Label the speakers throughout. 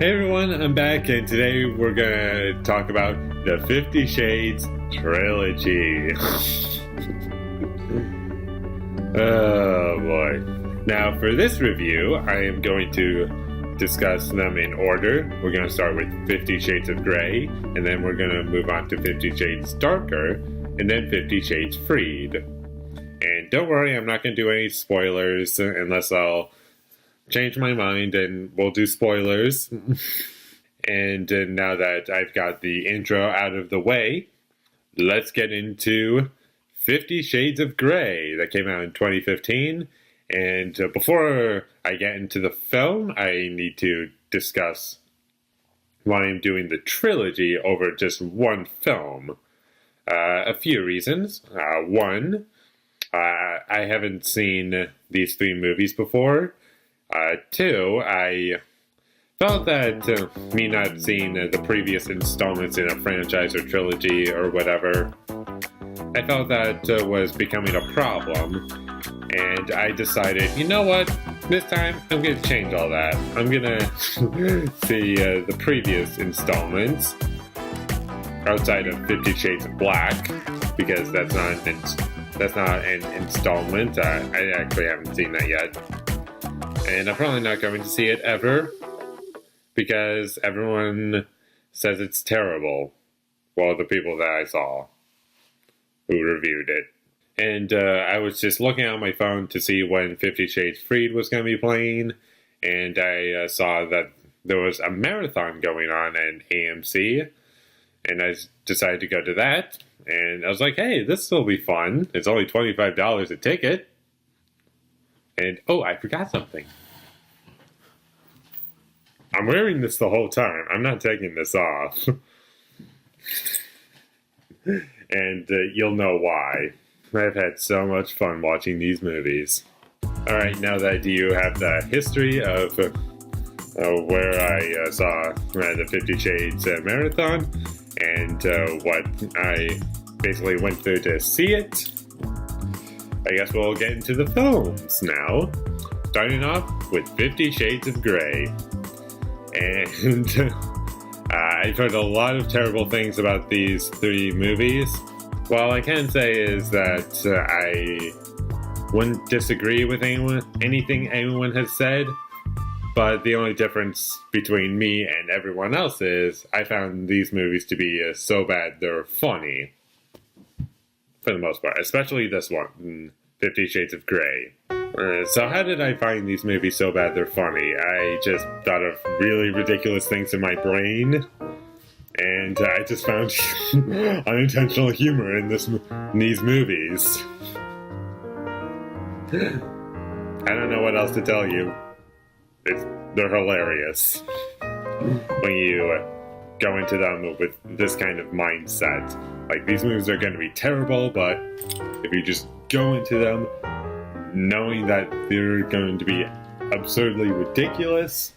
Speaker 1: Hey everyone, I'm back, and today we're gonna talk about the 50 Shades Trilogy. Oh boy. Now, for this review, I am going to discuss them in order. We're gonna start with 50 Shades of Grey, and then we're gonna move on to 50 Shades Darker, and then 50 Shades Freed. And don't worry, I'm not gonna do any spoilers unless I'll change my mind and we'll do spoilers. And now that I've got the intro out of the way, let's get into 50 Shades of Grey that came out in 2015. And before I get into the film, I need to discuss why I'm doing the trilogy over just one film. A few reasons. One, I haven't seen these three movies before. Two, I felt that me not seeing the previous installments in a franchise or trilogy or whatever, I felt that was becoming a problem, and I decided, you know what, this time I'm going to change all that. I'm going to see the previous installments outside of 50 Shades of Black, because that's not an installment. I actually haven't seen that yet. And I'm probably not going to see it ever, because everyone says it's terrible. Well, the people that I saw who reviewed it. And I was just looking on my phone to see when 50 Shades Freed was going to be playing, and I saw that there was a marathon going on in AMC, and I decided to go to that, and I was like, hey, this will be fun. It's only $25 a ticket. And, oh, I forgot something. I'm wearing this the whole time. I'm not taking this off. And you'll know why. I've had so much fun watching these movies. Alright, now that you have the history of where I saw the 50 Shades marathon, and what I basically went through to see it, I guess we'll get into the films now. Starting off with 50 Shades of Grey. And I've heard a lot of terrible things about these three movies. What I can say is that I wouldn't disagree with anything anyone has said, but the only difference between me and everyone else is I found these movies to be so bad they're funny. For the most part, especially this one, 50 Shades of Grey. So how did I find these movies so bad they're funny? I just thought of really ridiculous things in my brain, and I just found unintentional humor in these movies. I don't know what else to tell you. They're hilarious when you go into them with this kind of mindset. Like, these movies are going to be terrible, but if you just go into them knowing that they're going to be absurdly ridiculous,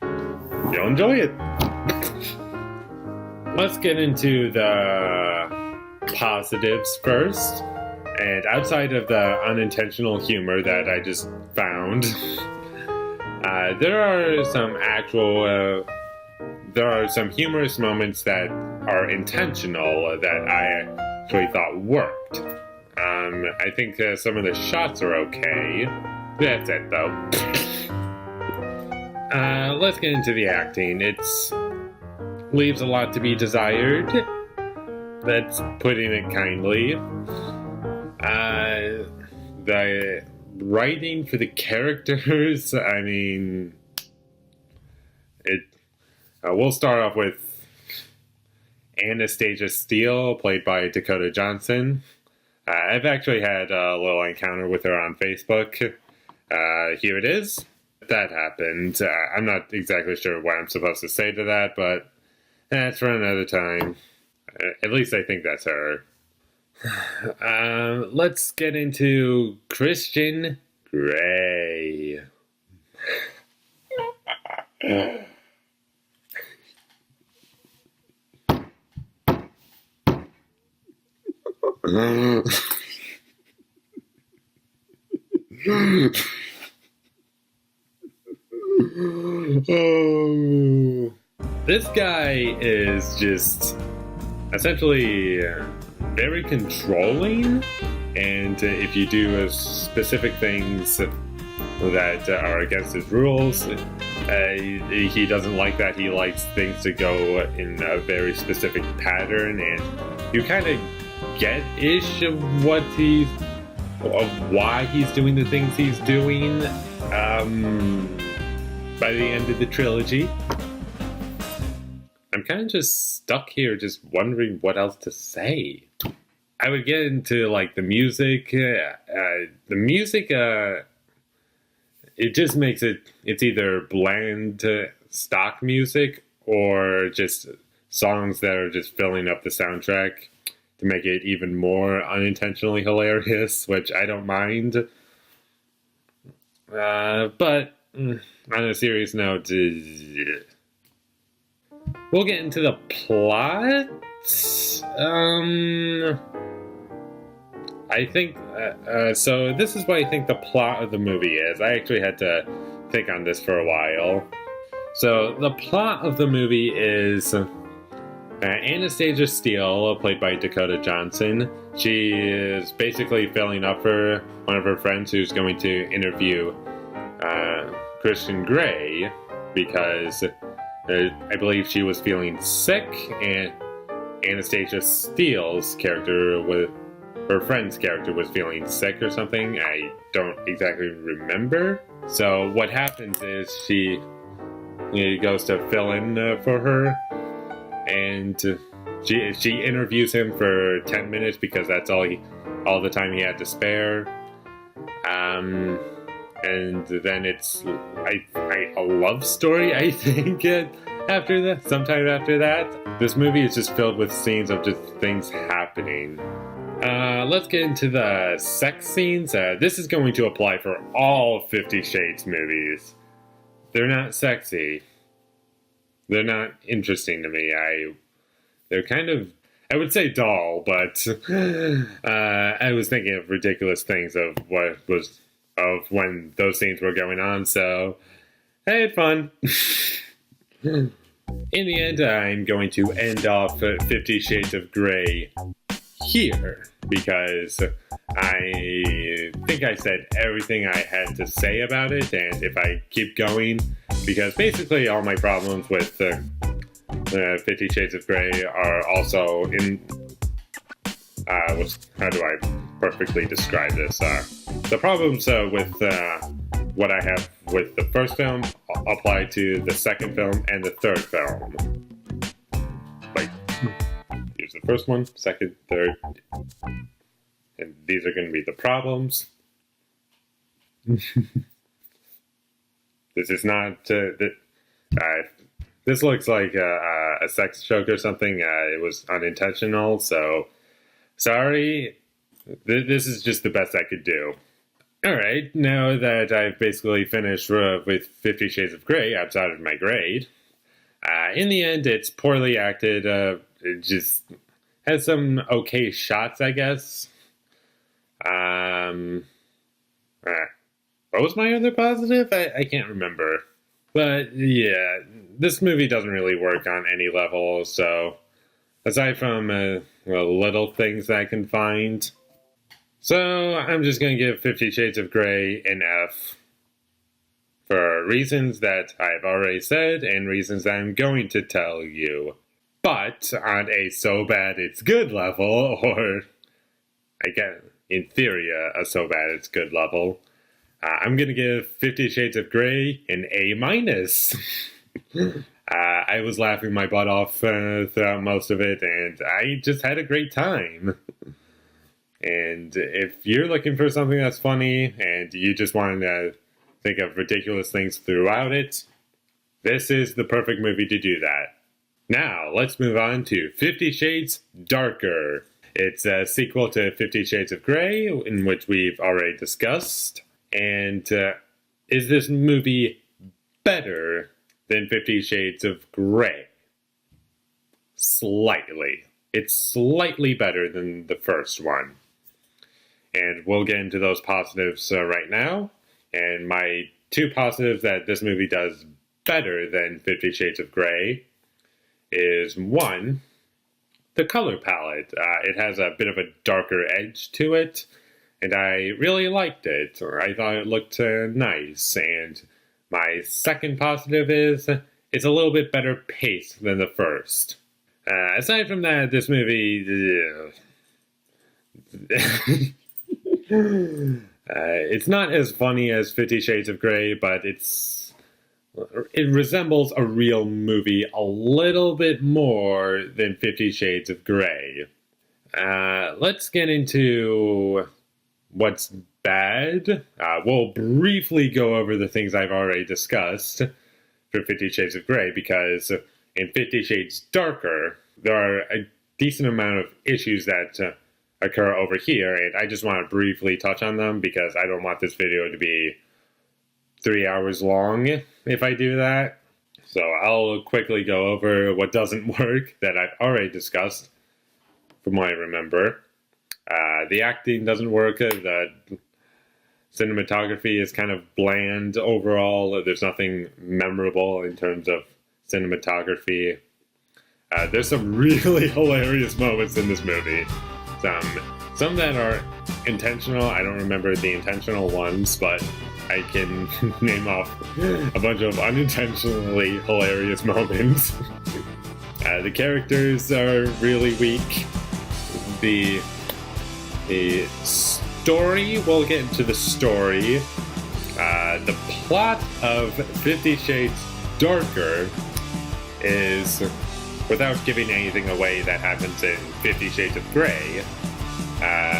Speaker 1: you'll enjoy it. Let's get into the positives first. And outside of the unintentional humor that I just found, there are some humorous moments that are intentional that I actually thought worked. I think some of the shots are okay. That's it, though. Let's get into the acting. It leaves a lot to be desired. That's putting it kindly. The writing for the characters, I mean, we'll start off with Anastasia Steele, played by Dakota Johnson. I've actually had a little encounter with her on Facebook. Here it is. That happened. I'm not exactly sure what I'm supposed to say to that, but that's for another time. At least I think that's her. Let's get into Christian Grey. Oh. This guy is just essentially very controlling, and if you do specific things that are against his rules, he doesn't like that. He likes things to go in a very specific pattern, and you kind of get-ish of why he's doing the things he's doing by the end of the trilogy. I'm kind of just stuck here just wondering what else to say. I would get into like the music. It just makes it's either bland stock music or just songs that are just filling up the soundtrack to make it even more unintentionally hilarious, which I don't mind. But on a serious note, we'll get into the plot. I think, so this is what I think the plot of the movie is. I actually had to think on this for a while. So the plot of the movie is Anastasia Steele, played by Dakota Johnson. She is basically filling up for one of her friends who's going to interview Christian Grey because I believe she was feeling sick, and Anastasia Steele's character her friend's character was feeling sick or something. I don't exactly remember. So what happens is he goes to fill in for her, and she interviews him for 10 minutes because that's all the time he had to spare. And then it's a love story, I think. Sometime after that, this movie is just filled with scenes of just things happening. Let's get into the sex scenes. This is going to apply for all 50 Shades movies. They're not sexy. They're not interesting to me. They're kind of, I would say dull, but I was thinking of ridiculous things of when those scenes were going on, so I had fun. In the end, I'm going to end off 50 Shades of Grey here, because I think I said everything I had to say about it, and if I keep going, because basically all my problems with 50 Shades of Grey are also in... how do I perfectly describe this? The problems with what I have with the first film apply to the second film and the third film. Like, here's the first one, second, third, and these are going to be the problems. This is not... this looks like a sex joke or something. It was unintentional, so sorry. This is just the best I could do. Alright, now that I've basically finished with 50 Shades of Grey outside of my grade, in the end, it's poorly acted. It just has some okay shots, I guess. What was my other positive? I can't remember. But, yeah, this movie doesn't really work on any level, so aside from little things that I can find. So I'm just going to give 50 Shades of Grey an F for reasons that I've already said and reasons that I'm going to tell you. But on a so bad it's good level, or I guess in theory a so bad it's good level, I'm going to give 50 Shades of Grey an A-. I was laughing my butt off throughout most of it, and I just had a great time. And if you're looking for something that's funny, and you just want to think of ridiculous things throughout it, this is the perfect movie to do that. Now, let's move on to 50 Shades Darker. It's a sequel to 50 Shades of Grey, in which we've already discussed. And is this movie better than 50 Shades of Grey? Slightly. It's slightly better than the first one. And we'll get into those positives right now. And my two positives that this movie does better than 50 Shades of Grey is one, the color palette. It has a bit of a darker edge to it, and I really liked it. I thought it looked nice. And my second positive is it's a little bit better paced than the first. Aside from that, this movie... it's not as funny as 50 Shades of Grey, but it resembles a real movie a little bit more than 50 Shades of Grey. Let's get into what's bad. We'll briefly go over the things I've already discussed for 50 Shades of Grey, because in 50 Shades Darker, there are a decent amount of issues that occur over here, and I just want to briefly touch on them because I don't want this video to be 3 hours long if I do that. So I'll quickly go over what doesn't work that I've already discussed from what I remember. The acting doesn't work. The cinematography is kind of bland overall. There's nothing memorable in terms of cinematography. There's some really hilarious moments in this movie. Some that are intentional. I don't remember the intentional ones, but I can name off a bunch of unintentionally hilarious moments. The characters are really weak. The story, we'll get into the story. The plot of 50 Shades Darker is, without giving anything away that happens in 50 Shades of Grey,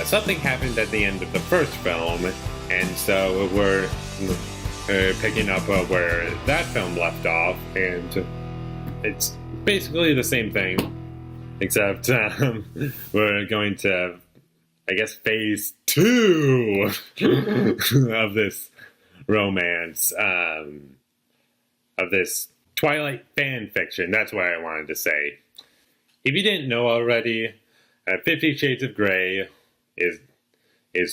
Speaker 1: something happened at the end of the first film, and so we're picking up where that film left off, and it's basically the same thing, except we're going to, I guess, phase 2 of this romance, of this Twilight fan fiction. That's what I wanted to say. If you didn't know already, 50 Shades of Grey is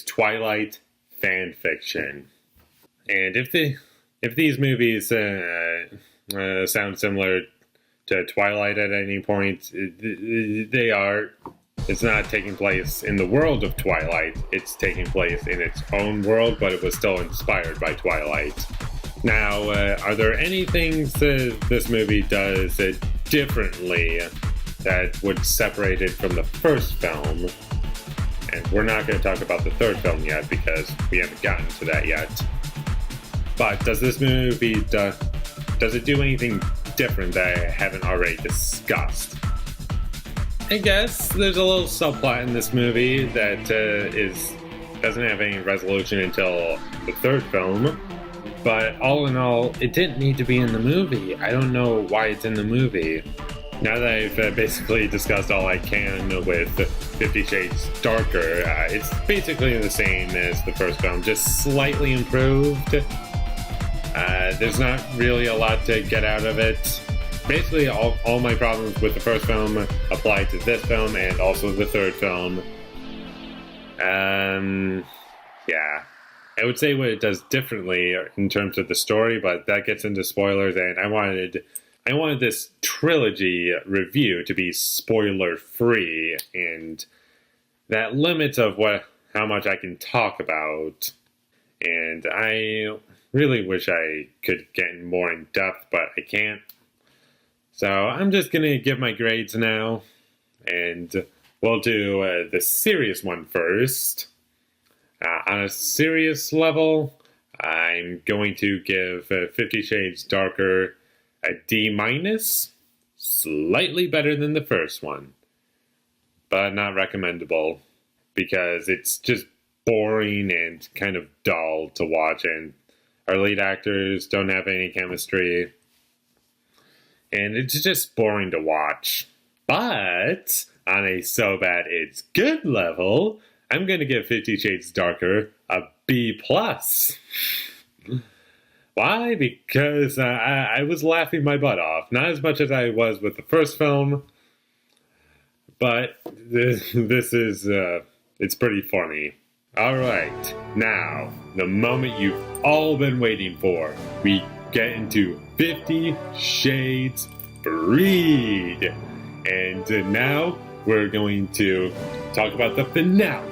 Speaker 1: Twilight fan fiction. And if these movies sound similar to Twilight at any point, they are. It's not taking place in the world of Twilight. It's taking place in its own world, but it was still inspired by Twilight. Now, are there any things this movie does differently that would separate it from the first film? And we're not going to talk about the third film yet because we haven't gotten to that yet. But does this movie, does it do anything different that I haven't already discussed? I guess there's a little subplot in this movie that doesn't have any resolution until the third film. But all in all, it didn't need to be in the movie. I don't know why it's in the movie. Now that I've basically discussed all I can with 50 Shades Darker, it's basically the same as the first film, just slightly improved. There's not really a lot to get out of it. Basically, all my problems with the first film apply to this film and also the third film. Yeah. I would say what it does differently in terms of the story, but that gets into spoilers, and I wanted this trilogy review to be spoiler-free, and that limits of how much I can talk about. And I really wish I could get more in depth, but I can't. So I'm just gonna give my grades now, and we'll do the serious one first. On a serious level, I'm going to give 50 Shades Darker a D-, slightly better than the first one, but not recommendable because it's just boring and kind of dull to watch, and our lead actors don't have any chemistry, and it's just boring to watch. But on a so bad it's good level, I'm going to give 50 Shades Darker a B+. Why? Because I was laughing my butt off. Not as much as I was with the first film, but this is, it's pretty funny. Alright, now, the moment you've all been waiting for. We get into 50 Shades Freed. And now we're going to talk about the finale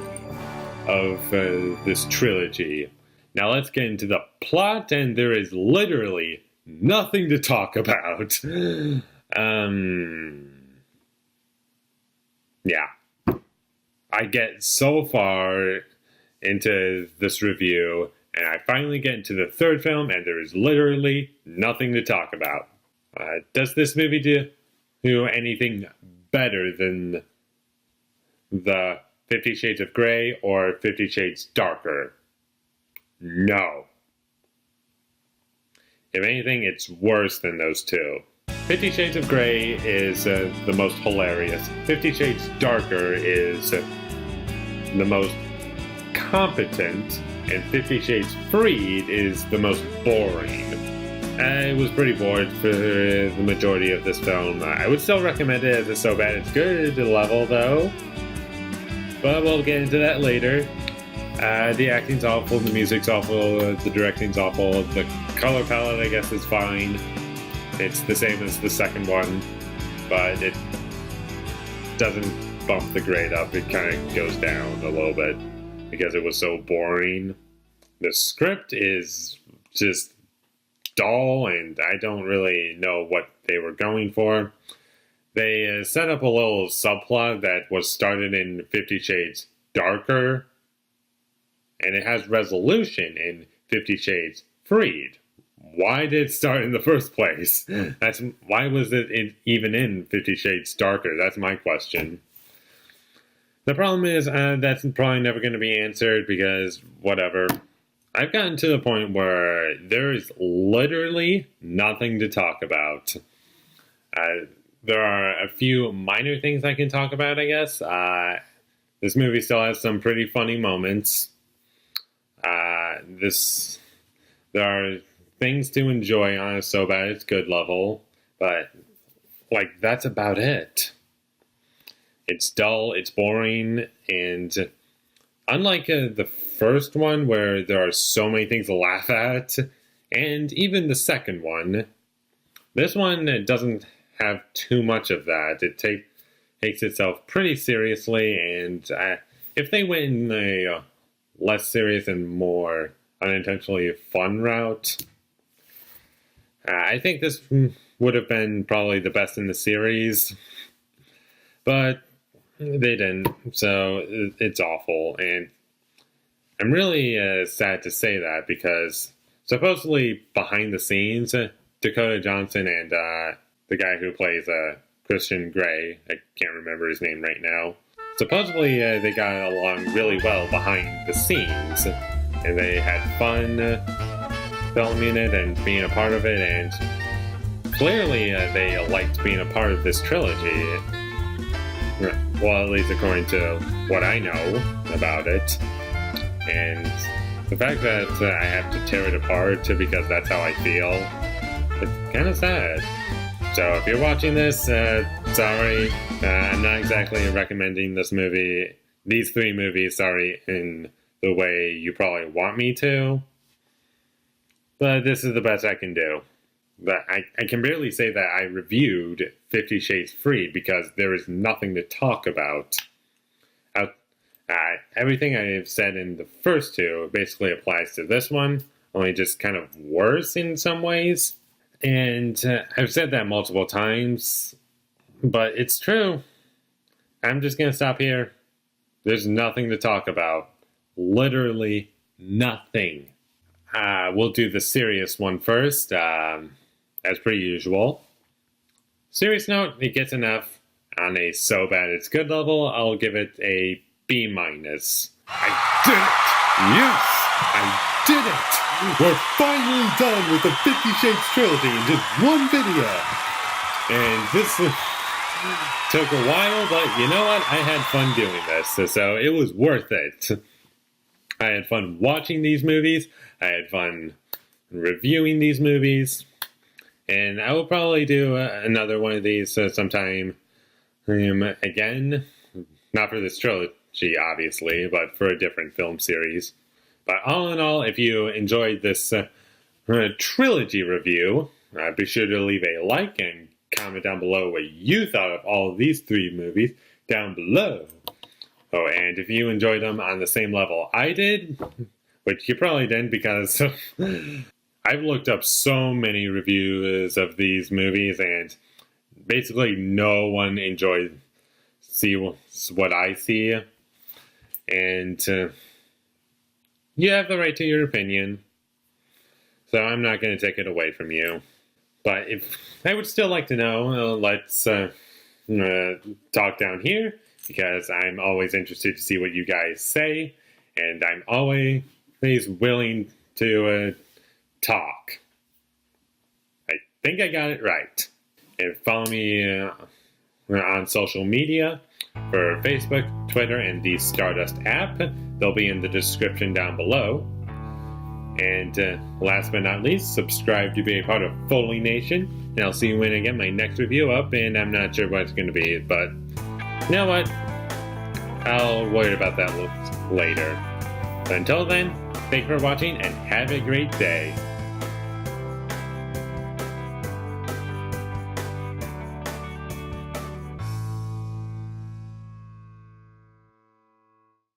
Speaker 1: of this trilogy. Now let's get into the plot, and there is literally nothing to talk about. Yeah. I get so far into this review, and I finally get into the third film, and there is literally nothing to talk about. Does this movie do anything better than the 50 Shades of Grey or 50 Shades Darker? No. If anything, it's worse than those two. 50 Shades of Grey is the most hilarious. 50 Shades Darker is the most competent, and 50 Shades Freed is the most boring. I was pretty bored for the majority of this film. I would still recommend it as a so bad it's good level, though. But we'll get into that later. The acting's awful, the music's awful, the directing's awful, the color palette, I guess, is fine. It's the same as the second one, but it doesn't bump the grade up. It kind of goes down a little bit because it was so boring. The script is just dull, and I don't really know what they were going for. They set up a little subplot that was started in 50 Shades Darker, and it has resolution in 50 Shades Freed. Why did it start in the first place? Why was it even in 50 Shades Darker? That's my question. The problem is that's probably never going to be answered because whatever. I've gotten to the point where there is literally nothing to talk about. There are a few minor things I can talk about, I guess. This movie still has some pretty funny moments. There are things to enjoy on a so bad it's good level, but that's about it. It's dull, it's boring, and unlike the first one where there are so many things to laugh at, and even the second one, this one doesn't have too much of that. It takes itself pretty seriously, and if they went in a less serious and more unintentionally fun route, I think this would have been probably the best in the series, but they didn't, so it's awful, and I'm really sad to say that because supposedly behind the scenes, Dakota Johnson and the guy who plays Christian Grey, I can't remember his name right now, supposedly they got along really well behind the scenes, and they had fun filming it and being a part of it, and clearly they liked being a part of this trilogy. Well, at least according to what I know about it. And the fact that I have to tear it apart because that's how I feel, it's kind of sad. So if you're watching this, sorry, I'm not exactly recommending these three movies, sorry, in the way you probably want me to. But this is the best I can do. But I can barely say that I reviewed 50 Shades Freed because there is nothing to talk about. Everything I've said in the first two basically applies to this one, only just kind of worse in some ways. And I've said that multiple times, but it's true. I'm just going to stop here. There's nothing to talk about. Literally nothing. We'll do the serious one first, as per usual. Serious note, it gets enough. On a so bad it's good level, I'll give it a B-. I did it! Yes! I did it! We're finally done with the 50 Shades trilogy in just one video! And this took a while, but you know what? I had fun doing this, so it was worth it. I had fun watching these movies. I had fun reviewing these movies. And I will probably do another one of these sometime again. Not for this trilogy, obviously, but for a different film series. But all in all, if you enjoyed this trilogy review, be sure to leave a like and comment down below what you thought of all of these 3 movies down below. Oh, and if you enjoyed them on the same level I did, which you probably didn't because I've looked up so many reviews of these movies and basically no one enjoyed what I see. And you have the right to your opinion, so I'm not going to take it away from you. But if I would still like to know, let's talk down here, because I'm always interested to see what you guys say, and I'm always willing to talk. I think I got it right. And follow me on social media for Facebook, Twitter, and the Stardust app. They'll be in the description down below. And last but not least, subscribe to be a part of Foley Nation. And I'll see you when I get my next review up, and I'm not sure what it's going to be, but you know what? I'll worry about that later. But until then, thank you for watching, and have a great day.